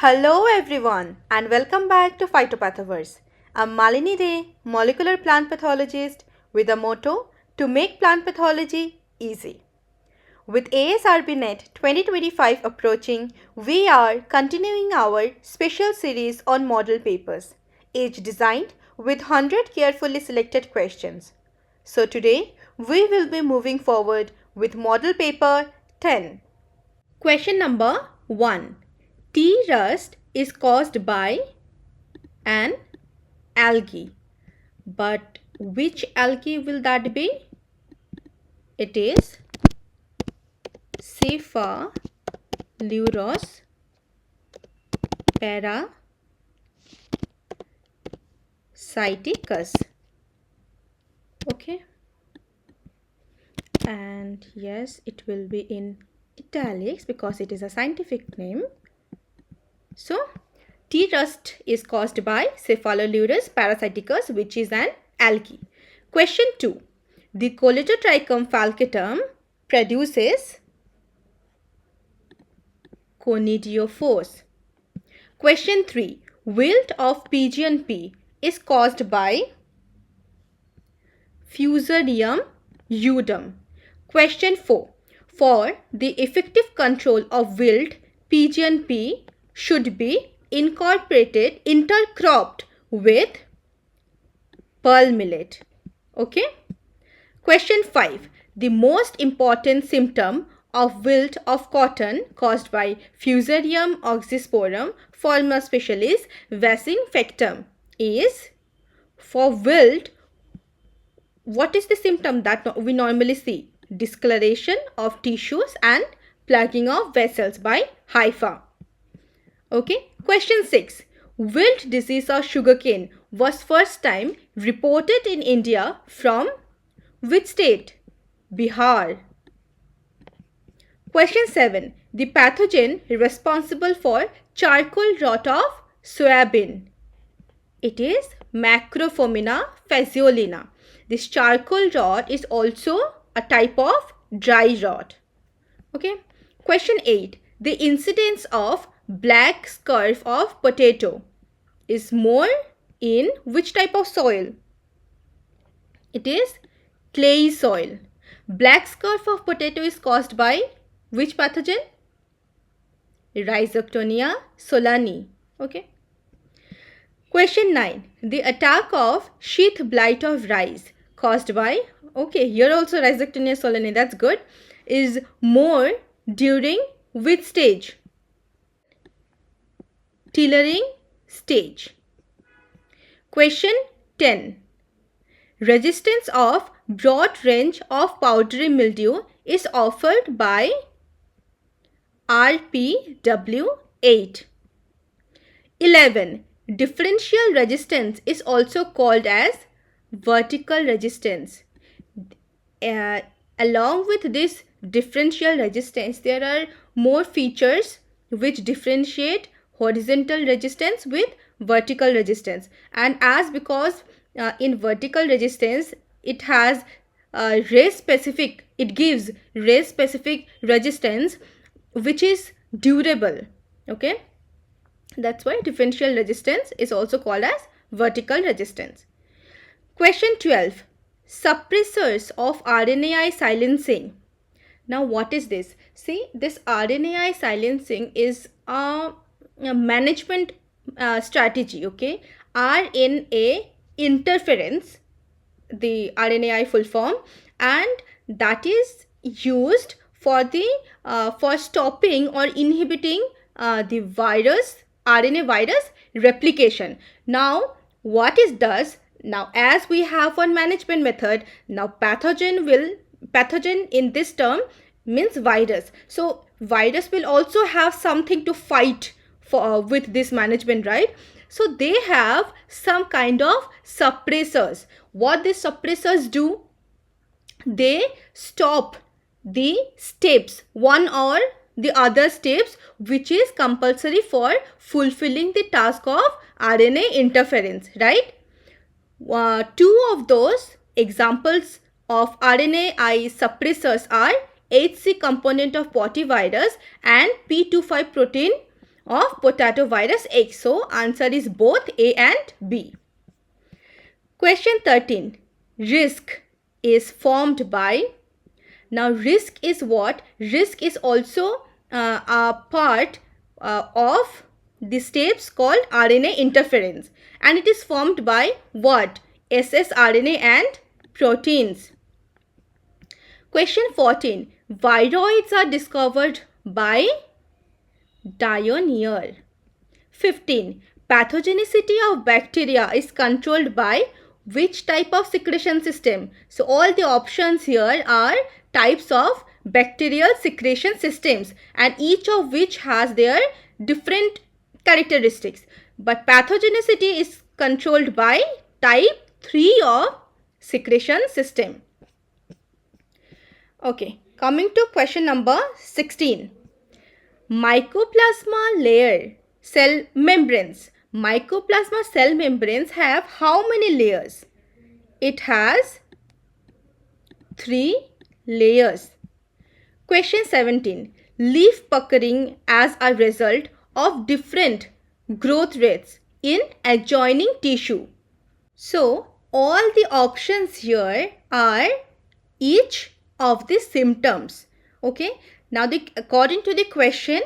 Hello everyone and welcome back to PhytoPathoVerse. I'm Malini, molecular plant pathologist with a motto to make plant pathology easy. With ASRB NET 2025 approaching, we are continuing our special series on model papers, each designed with 100 carefully selected questions. So today, we will be moving forward with model paper 10. Question number 1. Tea rust is caused by an algae. But which algae will that be? It is Cephalourus parasiticus. Okay. And yes, it will be in italics because it is a scientific name. So, tea rust is caused by Cephalourus parasiticus, which is an algae. Question 2. The Colletotrichum falciparum produces conidiophores. Question 3. Wilt of pigeon pea is caused by Fusarium udum. Question 4. For the effective control of wilt, pigeon pea should be intercropped with pearl millet. Okay. Question 5. The most important symptom of wilt of cotton caused by Fusarium oxysporum forma specialis vasinfectum is, for wilt, what is the symptom that we normally see? Discoloration of tissues and plugging of vessels by hypha. Okay. Question 6. Wilt disease of sugarcane was first time reported in India from which state? Bihar. Question 7. The pathogen responsible for charcoal rot of soybean. It is Macrophomina phaseolina. This charcoal rot is also a type of dry rot. Okay. Question 8. The incidence of black scurf of potato is more in which type of soil? It is clay soil. Black scurf of potato is caused by which pathogen? Rhizoctonia solani. Okay. Question 9. The attack of sheath blight of rice caused by, okay, here also Rhizoctonia solani, that's good, is more during which stage? Tillering stage. Question 10. Resistance of broad range of powdery mildew is offered by RPW8. 11. Differential resistance is also called as vertical resistance. Along with this differential resistance, there are more features which differentiate horizontal resistance with vertical resistance. And as because in vertical resistance, it has race specific, it gives race specific resistance which is durable. Okay. That's why differential resistance is also called as vertical resistance. Question 12. Suppressors of RNAi silencing. Now what is this? See, this RNAi silencing is a management strategy. Okay. RNA interference, the RNAi full form, and that is used for the for stopping or inhibiting the RNA virus replication. Now what it does, now as we have one management method, now pathogen in this term means virus. So virus will also have something to fight for with this management, right? So they have some kind of suppressors. What these suppressors do? They stop the steps, one or the other steps which is compulsory for fulfilling the task of RNA interference, right? Two of those examples of RNAi suppressors are HC component of potyvirus and P25 protein of potato virus eggs. So answer is both A and B. Question 13. Risk is formed by. Now risk is what? Risk is also a part of the steps called RNA interference, and it is formed by what? ssRNA and proteins. Question 14. Viroids are discovered by Dioneer. 15. Pathogenicity of bacteria is controlled by which type of secretion system? So all the options here are types of bacterial secretion systems, and each of which has their different characteristics. But pathogenicity is controlled by type 3 of secretion system. Okay, coming to question number 16. Mycoplasma layer cell membranes. Mycoplasma cell membranes have how many layers? It has 3 layers. Question 17. Leaf puckering as a result of different growth rates in adjoining tissue. So, all the options here are each of the symptoms. Okay. Now, according to the question,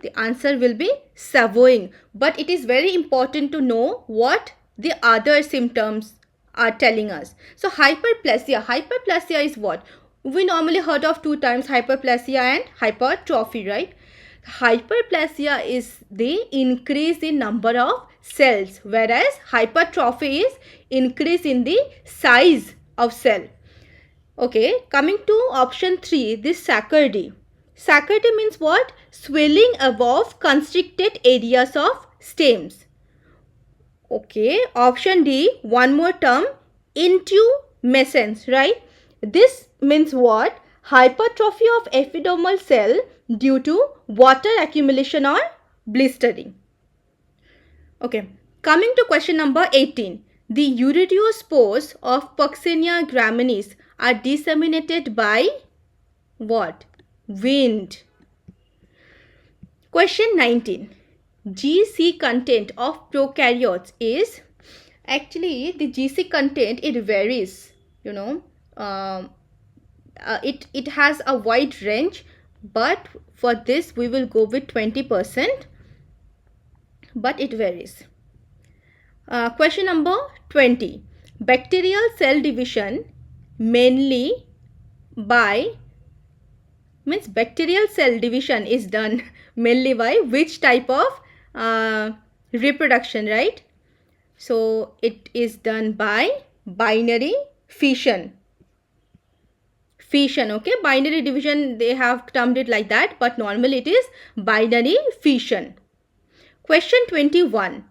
the answer will be savoying. But it is very important to know what the other symptoms are telling us. So, hyperplasia. Hyperplasia is what? We normally heard of 2 terms, hyperplasia and hypertrophy, right? Hyperplasia is the increase in number of cells, whereas hypertrophy is increase in the size of cell. Okay, coming to option 3, this sacchardy. Sacchardy means what? Swelling above constricted areas of stems. Okay, option D, one more term, intumescence, right? This means what? Hypertrophy of epidermal cell due to water accumulation or blistering. Okay, coming to question number 18. The uridospores of Puccinia graminis are disseminated by what? Wind. Question 19. GC content of prokaryotes is, actually the GC content, it varies, you know. It has a wide range, but for this we will go with 20%, but it varies. Question number 20. Bacterial cell division mainly by, means bacterial cell division is done mainly by which type of reproduction, right? So it is done by binary fission. Okay, binary division, they have termed it like that, but normally it is binary fission. Question 21.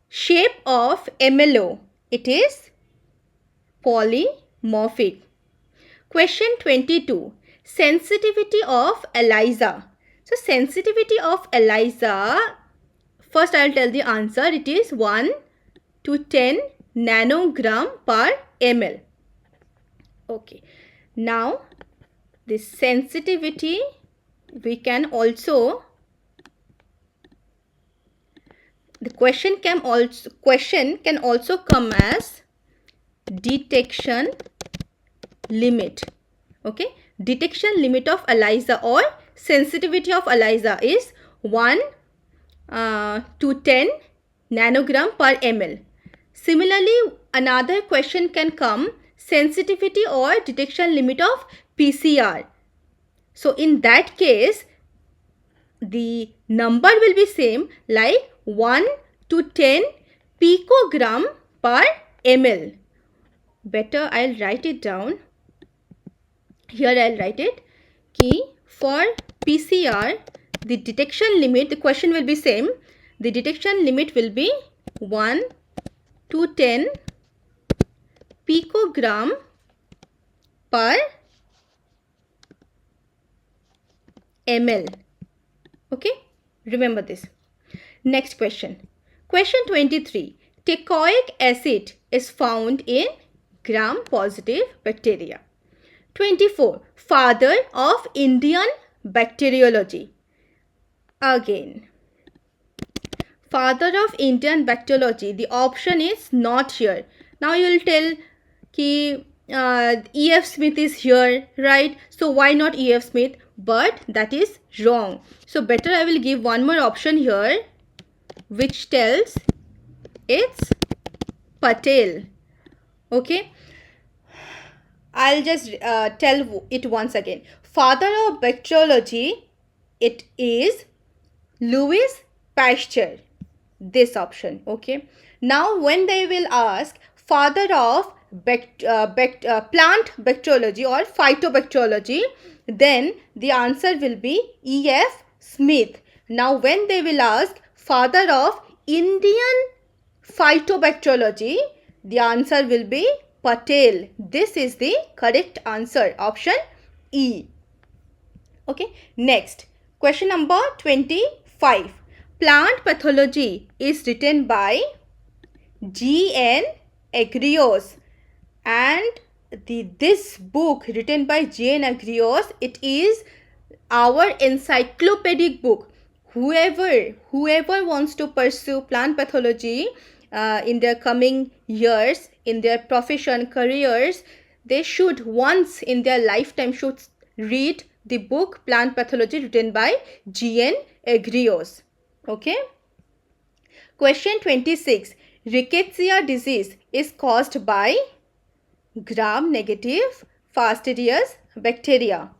Shape of MLO, it is polymorphic. Question 22. Sensitivity of ELISA. So sensitivity of ELISA, first I will tell the answer. It is 1 to 10 nanogram per ml. Okay. Now this sensitivity we can also, the question can also come as detection limit. Okay, detection limit of ELISA or sensitivity of ELISA is 1 to 10 nanogram per ml. Similarly, another question can come, sensitivity or detection limit of PCR. So in that case, the number will be same, like 1 to 10 picogram per ml. Better I'll write it down. Here I'll write it. Key for PCR, the detection limit, the question will be same. The detection limit will be 1 to 10 picogram per ml. Okay, remember this. Next question. Question 23. Teichoic acid is found in gram-positive bacteria. 24. Father of Indian bacteriology. Again, father of Indian bacteriology, the option is not here. Now you will tell ki E.F. Smith is here, right? So why not E.F. Smith? But that is wrong. So better I will give one more option here, which tells it's Patel. Okay, I'll just tell it once again. Father of bacteriology, it is Louis Pasteur. This option. Okay, now when they will ask father of plant bacteriology or phytobacteriology, then the answer will be E.F. Smith. Now when they will ask father of Indian phytobacteriology, the answer will be Patel. This is the correct answer, option E. Okay, next question number 25. Plant pathology is written by G.N. Agrios, and this book written by G.N. Agrios, it is our encyclopedic book. Whoever wants to pursue plant pathology in their coming years, in their profession, careers, they should once in their lifetime should read the book Plant Pathology written by G.N. Agrios. Okay. Question 26. Rickettsia disease is caused by gram-negative Fastidious bacteria.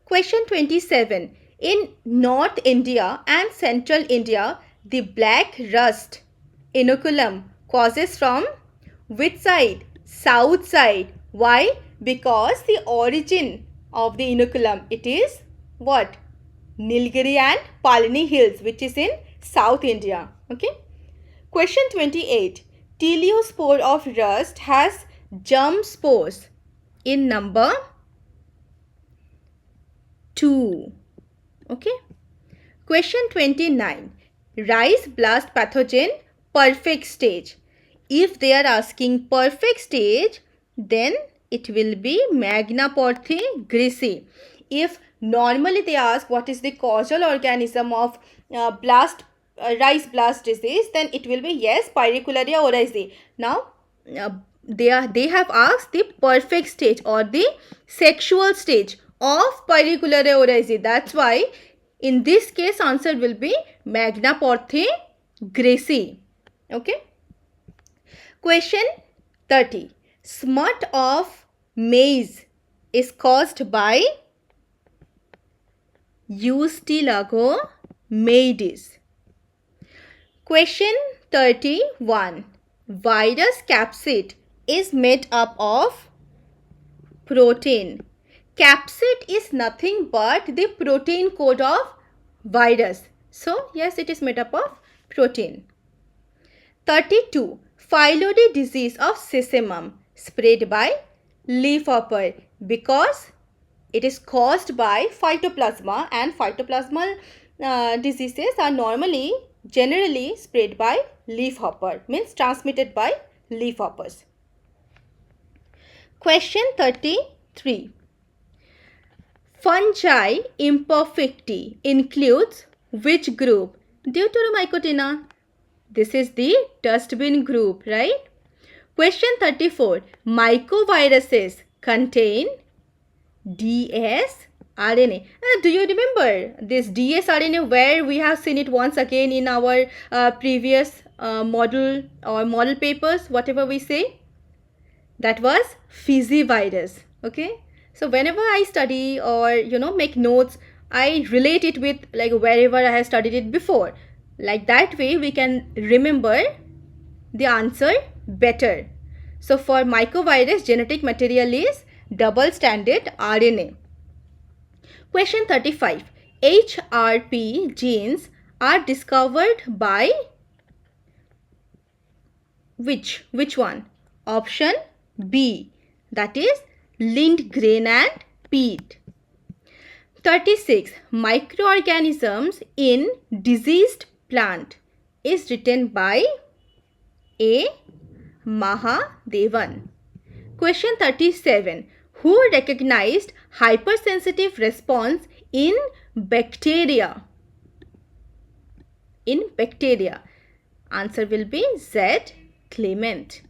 Question 27. In North India and Central India, the black rust inoculum causes from which side? South side. Why? Because the origin of the inoculum, it is what? Nilgiri and Malini hills, which is in South India. Okay. Question 28. Teleospore of rust has germ spores in number 2. Okay. Question 29. Rice blast pathogen perfect stage. If they are asking perfect stage, then it will be Magnaporthe grisi. If normally they ask what is the causal organism of rice blast disease, then it will be yes, Pyricularia oryzae. Now they have asked the perfect stage or the sexual stage of Pyricularia oryzae. That's why in this case answer will be Magnaporthe grisi. Okay. Question 30. Smut of maize is caused by Eustylago maydis. Question 31. Virus capsid is made up of protein. Capsid is nothing but the protein code of virus. So, yes, it is made up of protein. 32. Phyllodes disease of sesamum spread by leafhopper because it is caused by Phytoplasma, and Phytoplasmal diseases are generally spread by leafhopper, means transmitted by leafhoppers. Question 33. Fungi imperfecti includes which group? Deuteromycotina. This is the dustbin group, right? Question 34. Mycoviruses contain dsRNA. Do you remember this dsRNA where we have seen it once again in our previous model or model papers, whatever we say? That was Fizivirus. Okay. So whenever I study or make notes, I relate it with like wherever I have studied it before. Like that way we can remember the answer better. So for mycovirus, genetic material is double-stranded RNA. Question 35. HRP genes are discovered by which one? Option B, that is Lindgren and Peat. 36. Microorganisms in diseased plant is written by A. Mahadevan. Question 37. Who recognized hypersensitive response in bacteria? in bacteria? Answer will be Z. Clement.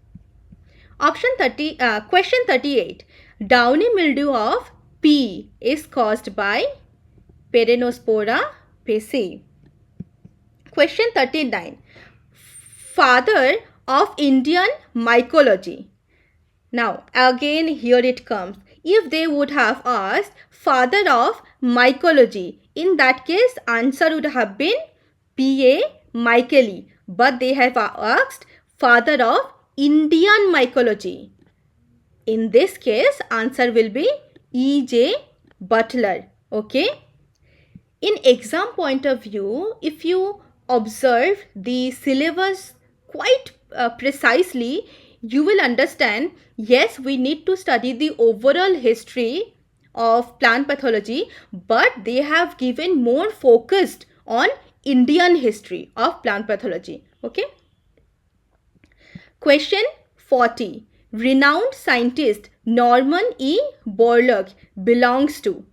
Question 38. Downy mildew of pea is caused by Peronospora pisci. Question 39. Father of Indian mycology. Now, again here it comes. If they would have asked father of mycology, in that case answer would have been P.A. Michaeli. But they have asked father of Indian mycology. In this case, answer will be E.J. Butler. Okay. In exam point of view, if you observe the syllabus quite precisely, you will understand, yes, we need to study the overall history of plant pathology, but they have given more focused on Indian history of plant pathology. Okay. Question 40. Renowned scientist Norman E. Borlaug belongs to.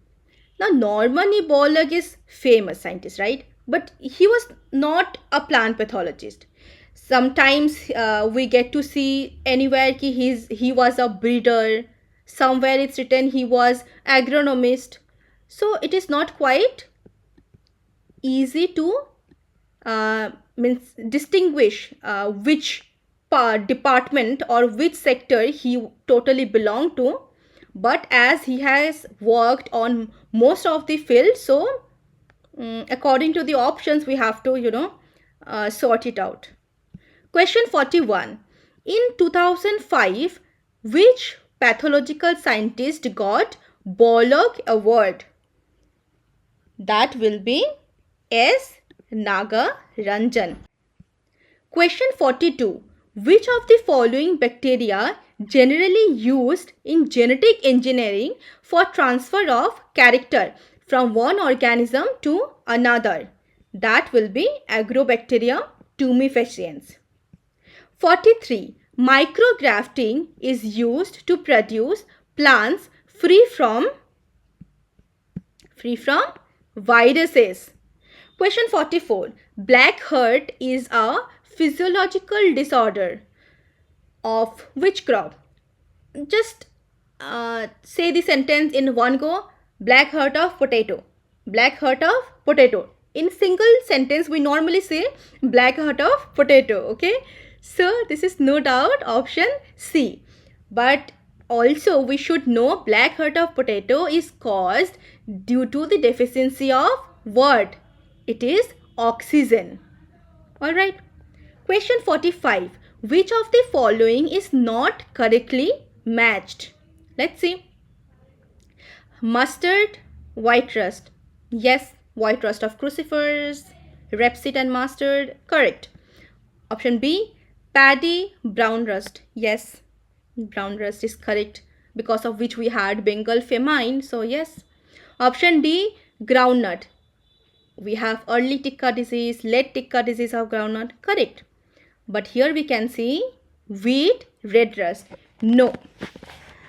Now, Norman E. Borlaug is famous scientist, right? But he was not a plant pathologist. Sometimes we get to see anywhere he was a breeder. Somewhere it's written he was agronomist. So it is not quite easy to distinguish which department or which sector he totally belonged to. But as he has worked on most of the fields, so according to the options we have to sort it out. Question 41. In 2005, which pathological scientist got Borlaug Award? That will be S. Nagaranjan. Question 42. Which of the following bacteria generally used in genetic engineering for transfer of character from one organism to another? That will be Agrobacteria tumefaciens. 43. Micrografting is used to produce plants free from viruses. Question 44. Black heart is a physiological disorder of which crop? Just say the sentence in one go. Black heart of potato. Black heart of potato. In single sentence we normally say black heart of potato. Okay. So this is no doubt option C. But also we should know black heart of potato is caused due to the deficiency of what? It is oxygen. Alright. Question 45. Which of the following is not correctly matched? Let's see. Mustard, white rust. Yes, white rust of crucifers, rapeseed and mustard. Correct. Option B. Paddy, brown rust. Yes, brown rust is correct, because of which we had Bengal famine. So yes. Option D. Groundnut. We have early ticka disease, late ticka disease of groundnut. Correct. But here we can see wheat, red rust. No.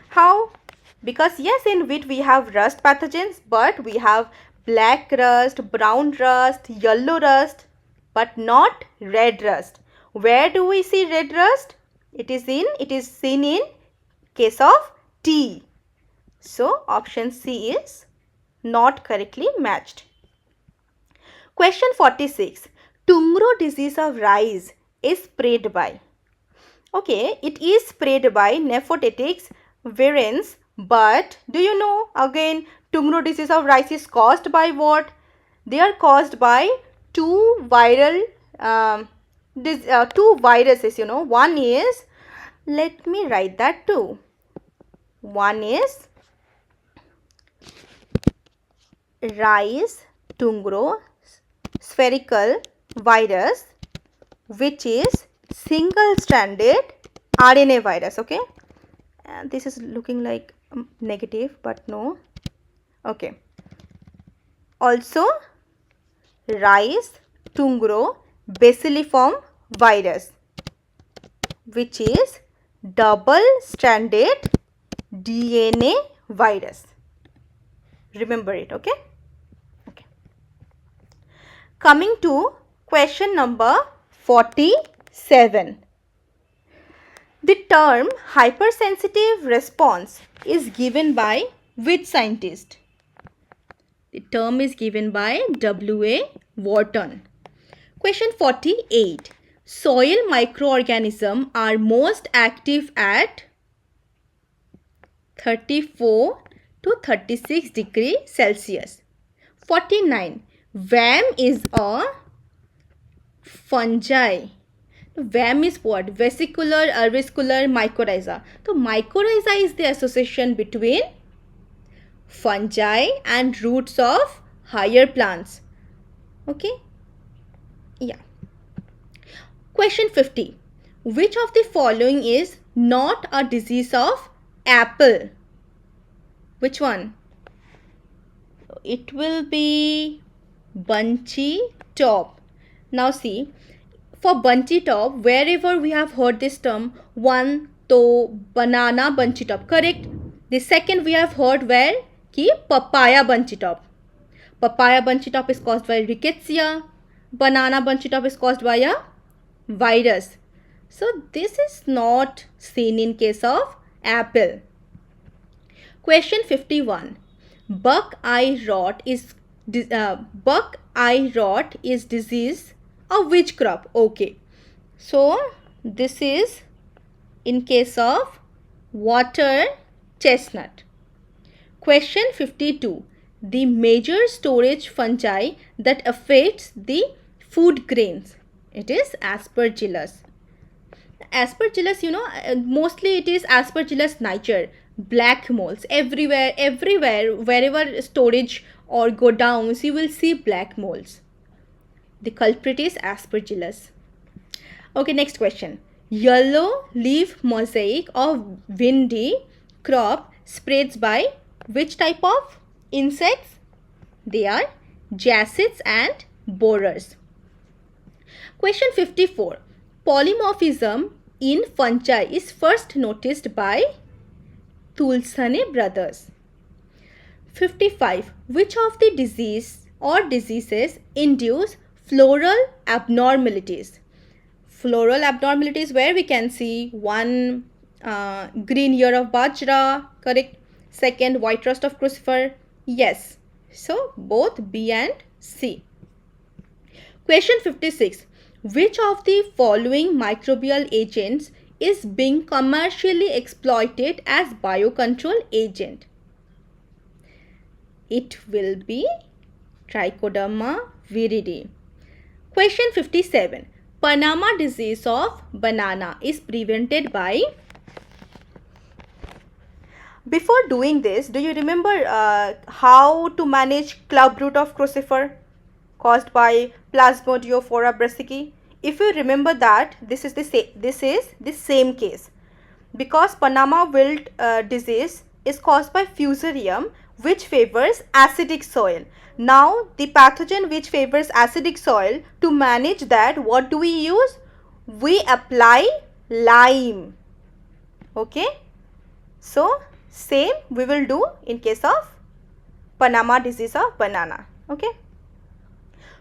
How? Because yes, in wheat we have rust pathogens, but we have black rust, brown rust, yellow rust, but not red rust. Where do we see red rust? It is seen in case of tea. So option C is not correctly matched. Question 46. Tungro disease of rice is spread by. Okay, it is spread by Nephotetics virens, but do you know again Tungro disease of rice is caused by what? They are caused by two viruses. One is, let me write that too. One is rice Tungro spherical virus, which is single stranded RNA virus. Okay, and this is looking like negative, but no. Okay, also rice Tungro bacilliform virus, which is double stranded DNA virus. Remember it. Okay. Coming to Question number 47. The term hypersensitive response is given by which scientist? The term is given by W.A. Wharton. Question 48. Soil microorganisms are most active at 34 to 36 degrees Celsius. 49. VAM is a fungi. VAM is what? Vesicular, avascular, mycorrhiza. So mycorrhiza is the association between fungi and roots of higher plants. Okay? Yeah. Question 50. Which of the following is not a disease of apple? Which one? It will be bunchy top. Now see, for bunchy top, wherever we have heard this term, one to banana bunchy top, correct? The second we have heard where ki papaya bunchy top. Papaya bunchy top is caused by rickettsia. Banana bunchy top is caused by a virus. So this is not seen in case of apple. Question 51. Buck-eye rot is disease of which crop? Okay. So this is in case of water chestnut. Question 52. The major storage fungi that affects the food grains. It is Aspergillus. Aspergillus, mostly it is Aspergillus niger. Black moles everywhere, wherever storage or godowns, you will see black moles. The culprit is Aspergillus. Okay, next question. Yellow leaf mosaic of windy crop spreads by which type of insects? They are jacids and borers. Question 54. Polymorphism in fungi is first noticed by Tulsane brothers. 55. Which of the disease or diseases induce floral abnormalities? Floral abnormalities where we can see one green ear of bajra, correct? Second, white rust of crucifer. Yes. So both B and C. Question 56. Which of the following microbial agents is being commercially exploited as biocontrol agent? It will be Trichoderma viride. Question 57. Panama disease of banana is prevented by. Before doing this, do you remember how to manage clubroot of crucifer caused by Plasmodiophora brassicae? If you remember that, this is the same case, because Panama wilt disease is caused by Fusarium, which favors acidic soil. Now the pathogen which favors acidic soil, to manage that, what do we use? We apply lime. Okay, so same we will do in case of Panama disease of banana. Okay.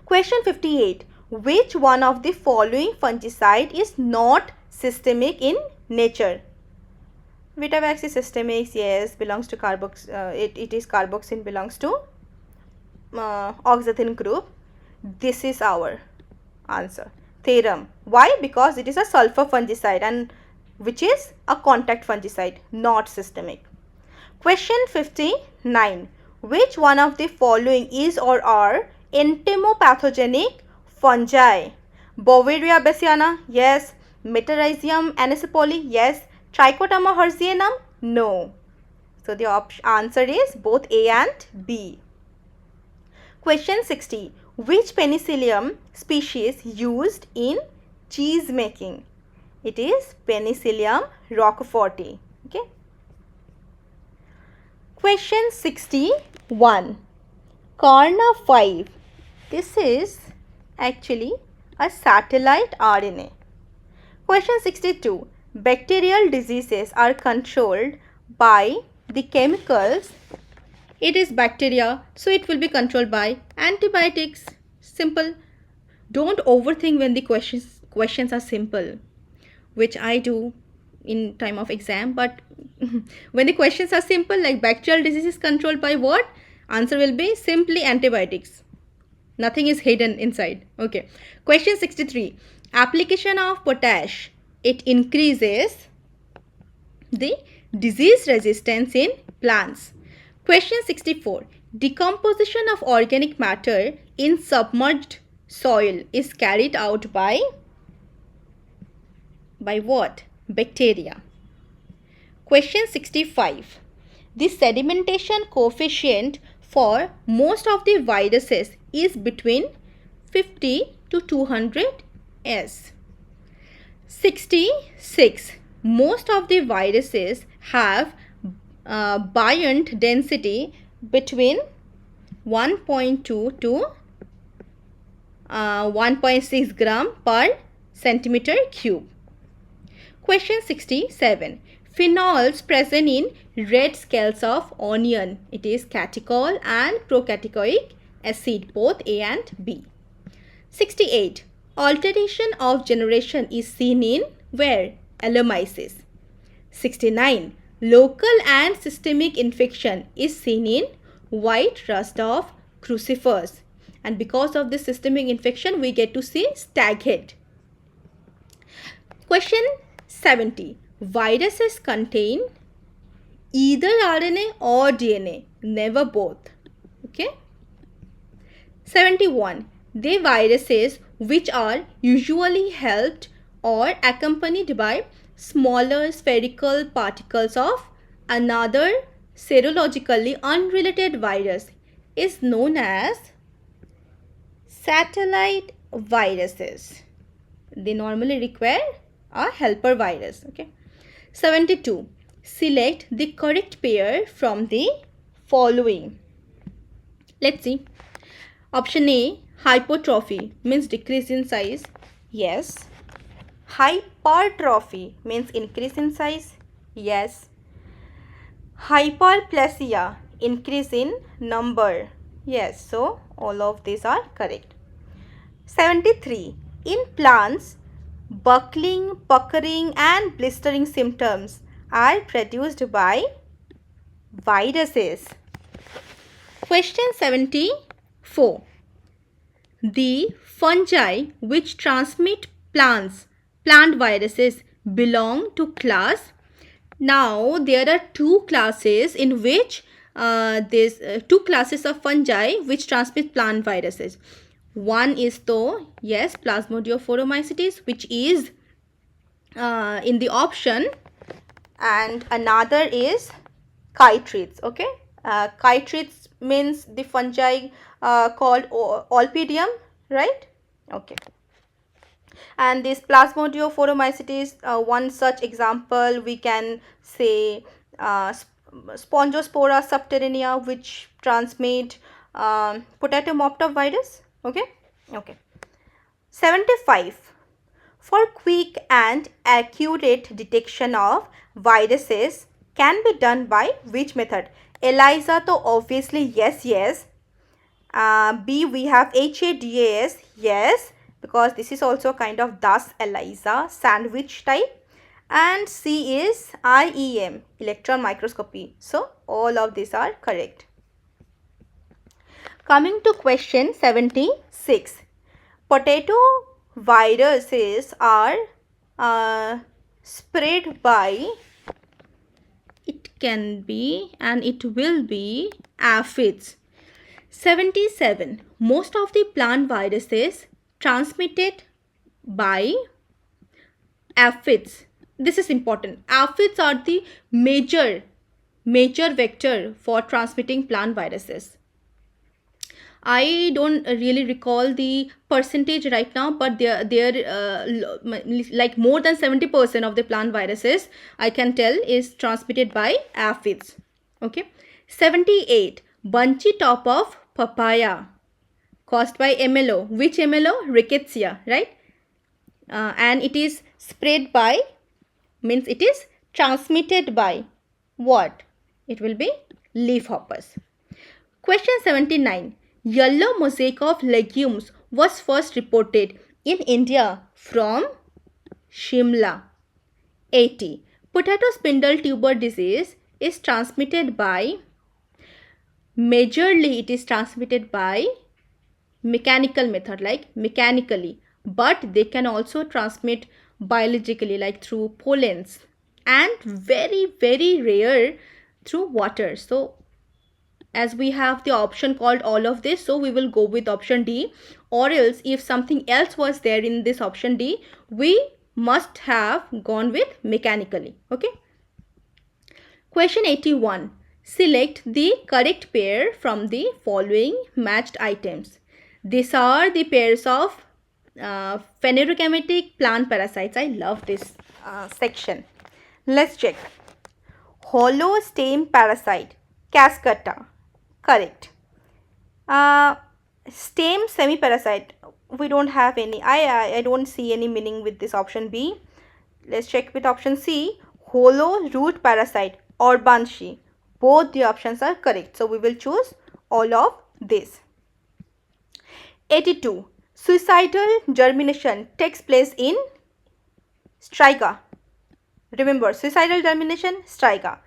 Question 58. Which one of the following fungicide is not systemic in nature? Vitavax is systemic, yes, belongs to carbox. It is carboxin, belongs to oxanthin group. This is our answer. Therum. Why? Because it is a sulfur fungicide, and which is a contact fungicide, not systemic. Question 59. Which one of the following is or are entomopathogenic fungi? Beauveria bassiana, yes. Metarhizium anisipoli, yes. Trichoderma herzianum, no. So the answer is both A and B. Question 60. Which penicillium species used in cheese making? It is Penicillium roqueforti. Okay. Question 61. Carna 5. This is actually a satellite RNA. Question 62. Bacterial diseases are controlled by the chemicals. It is bacteria, so it will be controlled by antibiotics. Simple. Don't overthink when the questions are simple, which I do in time of exam. But when the questions are simple, like bacterial disease is controlled by what, answer will be simply antibiotics. Nothing is hidden inside. Okay. Question 63. Application of potash. It increases the disease resistance in plants. Question 64. Decomposition of organic matter in submerged soil is carried out by what? Bacteria. Question 65. The sedimentation coefficient for most of the viruses is between 50 to 200 S. 66. Most of the viruses have buoyant density between 1.2 to 1.6 gram per centimeter cube. Question 67. Phenols present in red scales of onion. It is catechol and procatechoic acid, both A and B. 68. Alteration of generation is seen in where? Allomyces. 69. Local and systemic infection is seen in white rust of crucifers. And because of this systemic infection, we get to see stag head. Question 70. Viruses contain either RNA or DNA, never both. Okay. 71. The viruses which are usually helped or accompanied by smaller spherical particles of another serologically unrelated virus is known as satellite viruses. They normally require a helper virus. Okay. 72. Select the correct pair from the following. Let's see. Option A, hypertrophy means decrease in size. Yes. Hypertrophy means increase in size. Yes. Hyperplasia, increase in number. Yes. So all of these are correct. 73. In plants, buckling, puckering and blistering symptoms are produced by viruses. Question 74. The fungi which transmit plant viruses belong to class. Now there are two classes in which two classes of fungi which transmit plant viruses. One is yes, Plasmodiophotomycetes, which is in the option, and another is chytrids. Okay, chytrids means the fungi called Olpidium, right? Okay. And this Plasmodiophotomycetes, one such example we can say Spongospora subterranea, which transmit potato mopta virus. Okay. 75. For quick and accurate detection of viruses can be done by which method? ELISA, so obviously yes. B, we have HADAS, yes, because this is also kind of DAS ELISA, sandwich type. And C is IEM, electron microscopy. So all of these are correct. Coming to question 76. Potato viruses are spread by, it can be and it will be aphids. 77. Most of the plant viruses transmitted by aphids. This is important. Aphids are the major vector for transmitting plant viruses. I don't really recall the percentage right now, but they're like more than 70% of the plant viruses I can tell is transmitted by aphids. Okay. 78. Bunchy top of papaya caused by MLO. Which MLO? Rickettsia, right? And it is spread by, means it is transmitted by what? It will be leafhoppers. Question 79. Yellow mosaic of legumes was first reported in India from Shimla. 80. Potato spindle tuber disease is transmitted by, majorly it is transmitted by mechanical method, like mechanically, but they can also transmit biologically, like through pollens, and very rare through water. So as we have the option called all of this, so we will go with option D, or else if something else was there in this option D, we must have gone with mechanically. Okay. Question 81. Select the correct pair from the following matched items. These are the pairs of phanerogametic plant parasites. I love this section. Let's check. Hollow stem parasite, Cascata. Correct. Stem semi-parasite, we don't have any. I don't see any meaning with this option B. Let's check with option C. Hollow root parasite or Banshee. Both the options are correct. So we will choose all of this. 82. Suicidal germination takes place in Striga. Remember, suicidal germination, Striga.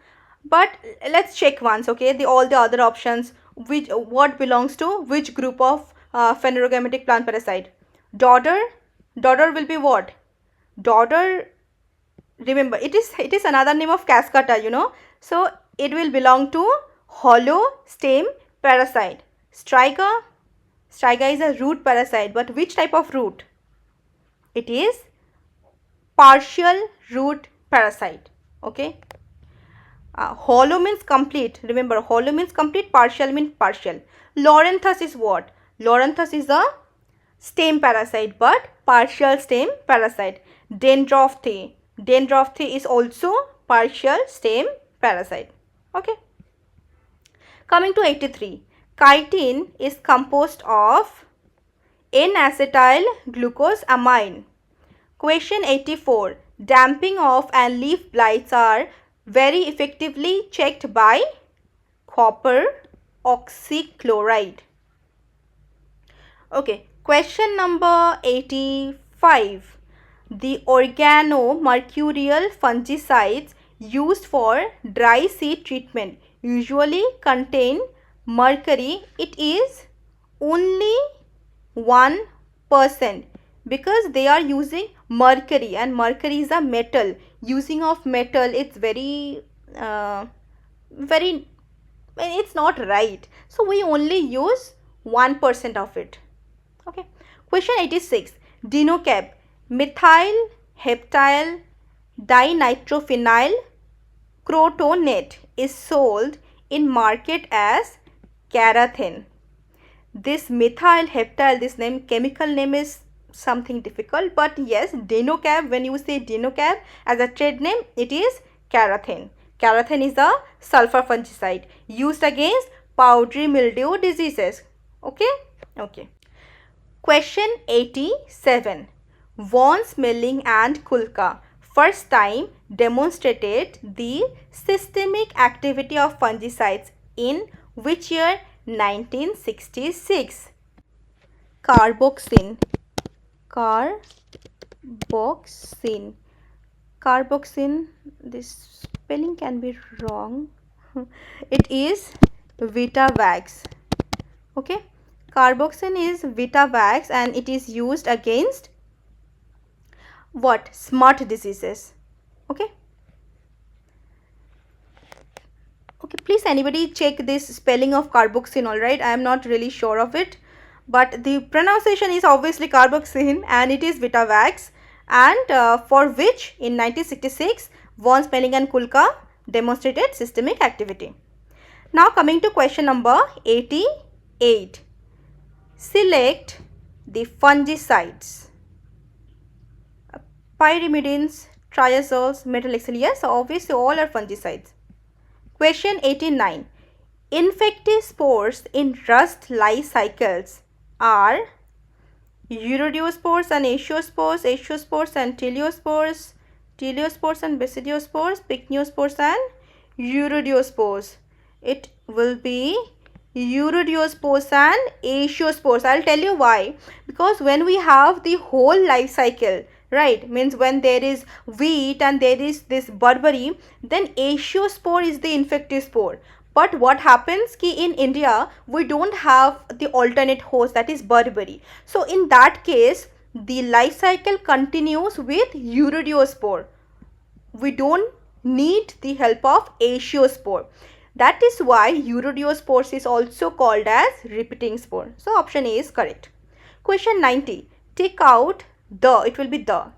But let's check once, okay, all the other options, what belongs to which group of phanerogametic plant parasite. Dodder will be what? Dodder, remember, it is another name of Cascata, you know. So it will belong to hollow stem parasite. Striga is a root parasite, but which type of root? It is partial root parasite. Okay. Hollow means complete. Remember, hollow means complete, partial means partial. Loranthus is what? Loranthus is a stem parasite, but partial stem parasite. Dendrophthy is also partial stem parasite. Okay. Coming to 83. Chitin is composed of N-acetyl glucosamine. Question 84. Damping off and leaf blights are very effectively checked by copper oxychloride. Okay, question number 85. The organomercurial fungicides used for dry seed treatment usually contain mercury. It is only 1%, because they are using mercury, and mercury is a metal. Using of metal, it's very it's not right. So we only use 1% of it. Okay. Question 86. Dinocap, methyl heptyl dinitrophenyl crotonate, is sold in market as Carathen. This methyl heptyl, this name, chemical name is something difficult, but yes, Dinocap, when you say Dinocap as a trade name, it is Carathen. Carathen is a sulfur fungicide used against powdery mildew diseases. Okay. Okay. Question 87. Von Smelling and Kulka first time demonstrated the systemic activity of fungicides in which year? 1966. Carboxin, this spelling can be wrong. It is Vitavax. Okay, carboxin is Vitavax, and it is used against what? Smut diseases. Okay. Okay, please anybody check this spelling of carboxin, alright? I am not really sure of it, but the pronunciation is obviously carboxin, and it is Vitavax, and for which in 1966 Von Smelling and Kulka demonstrated systemic activity. Now coming to question number 88. Select the fungicides. Pyrimidines, triazoles, metalaxyl. Yes, obviously all are fungicides. Question 89. Infective spores in rust lice cycles are Urodiospores and Asciospores and Teleospores and Basidiospores, Pycnospores and Urodiospores. It will be Urodiospores and Aiciospores. I'll tell you why. Because when we have the whole life cycle, right, means when there is wheat and there is this Burberry, then Aiciospore is the infective spore. But what happens ki in India, we don't have the alternate host, that is Burberry. So in that case, the life cycle continues with Urodiospore. We don't need the help of Aiciospore. That is why Urodiospores is also called as repeating spore. So option A is correct. Question 90. Take out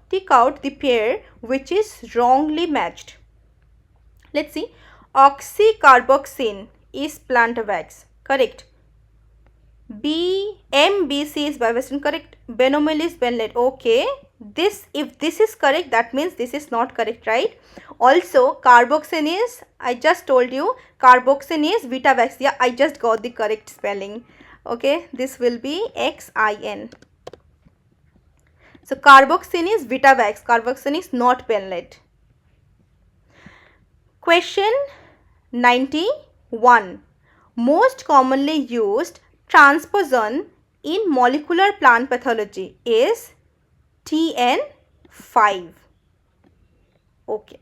take out the pair which is wrongly matched. Let's see. Oxycarboxyn is plant wax. Correct. MBC is bivestin. Correct. Benomyl is benlate. Okay. If this is correct, that means this is not correct, right? Also, carboxyn is, I just told you, carboxyn is Vitavax. Yeah, I just got the correct spelling. Okay, this will be XIN. So, carboxyn is Vitavax. Carboxyn is not benlate. Question 91. Most commonly used transposon in molecular plant pathology is TN5. Okay.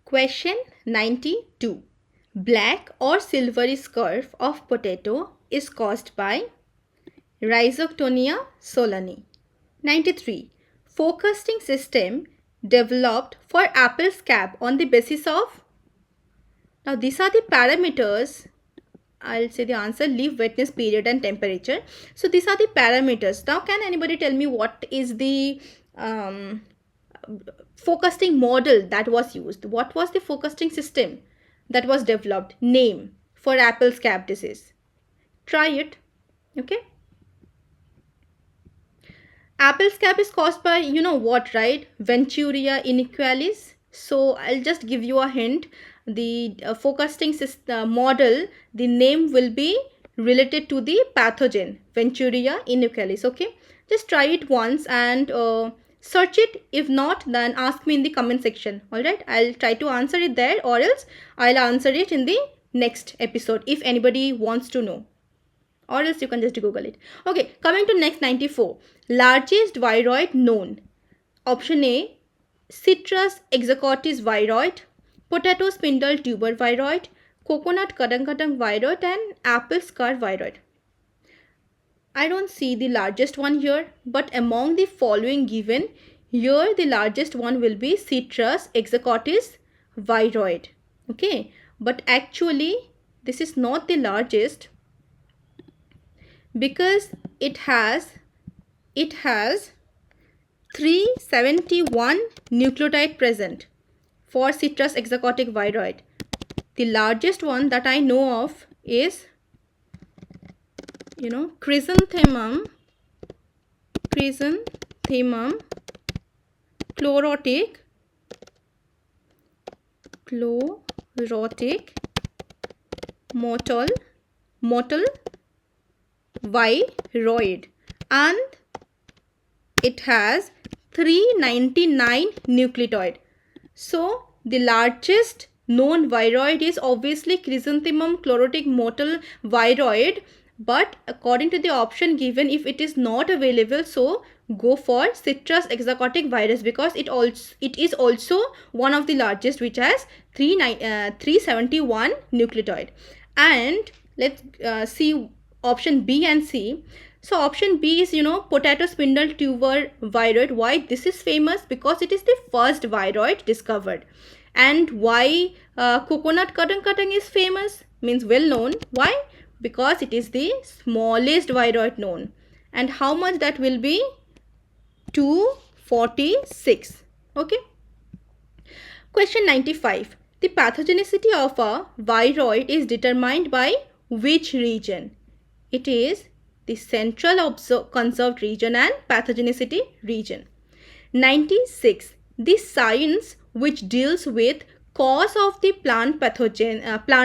Question 92. Black or silvery scurf of potato is caused by Rhizoctonia solani. 93. Focusing system developed for apple scab on the basis of. Now these are the parameters. I'll say the answer: leaf wetness period and temperature. So these are the parameters. Now can anybody tell me what is the focusing model that was used? What was the focusing system that was developed? Name for apple scab disease. Try it. Okay. Apple scab is caused by, you know what, right? Venturinia inequalis. So I'll just give you a hint. The focusing system model, the name will be related to the pathogen Venturinia inequalis. Okay, just try it once and search it. If not, then ask me in the comment section. All right, I'll try to answer it there, or else I'll answer it in the next episode if anybody wants to know, or else you can just Google it. Okay, coming to next 94. Largest viroid known. Option A, Citrus hexacotis viroid, potato spindle tuber viroid, coconut kadang viroid, and apple scar viroid. I don't see the largest one here, but among the following given, here the largest one will be Citrus hexacotis viroid. Okay, but actually this is not the largest, because it has 371 nucleotide present for Citrus hexacotic viroid. The largest one that I know of is, chrysanthemum chlorotic mottle viroid, and it has 399 nucleotide. So the largest known viroid is obviously chrysanthemum chlorotic mottle viroid, but according to the option given, if it is not available, so go for Citrus hexacotic virus, because it is also one of the largest, which has 371 nucleotide. And let's see option B and C. So option B is, potato spindle tuber viroid. Why this is famous? Because it is the first viroid discovered. And why coconut kadang is famous? Means well known. Why? Because it is the smallest viroid known. And how much that will be? 246. Okay. Question 95. The pathogenicity of a viroid is determined by which region? It is the central conserved region and pathogenicity region. 96. The science which deals with cause of the plant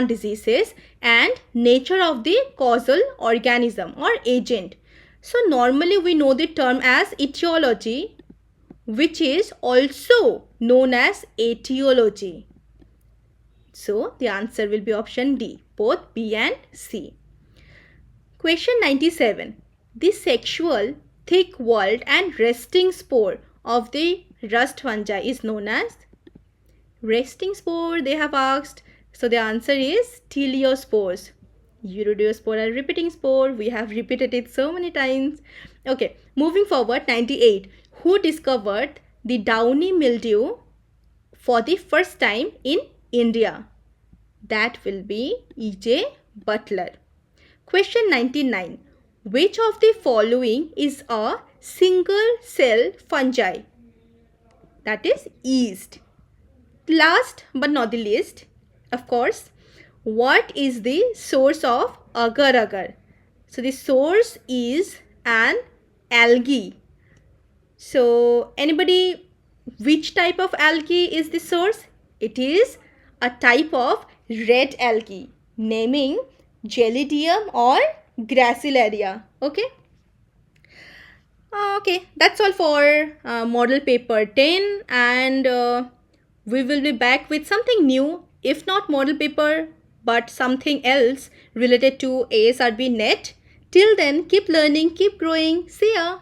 diseases and nature of the causal organism or agent. So normally we know the term as etiology, which is also known as etiology. So the answer will be option D, both B and C. Question 97. The sexual, thick-walled and resting spore of the rust fungi is known as? Resting spore they have asked. So the answer is teleospores. Uridospore are repeating spore. We have repeated it so many times. Okay, moving forward, 98. Who discovered the downy mildew for the first time in India? That will be E.J. Butler. Question 99. Which of the following is a single cell fungi? That is yeast. Last but not the least, of course, what is the source of agar-agar? So the source is an algae. So anybody, which type of algae is the source? It is a type of red algae, naming Gelidium or Gracilaria. Okay. Okay, that's all for model paper 10, and we will be back with something new, if not model paper, but something else related to ASRB NET. Till then, keep learning, keep growing. See ya.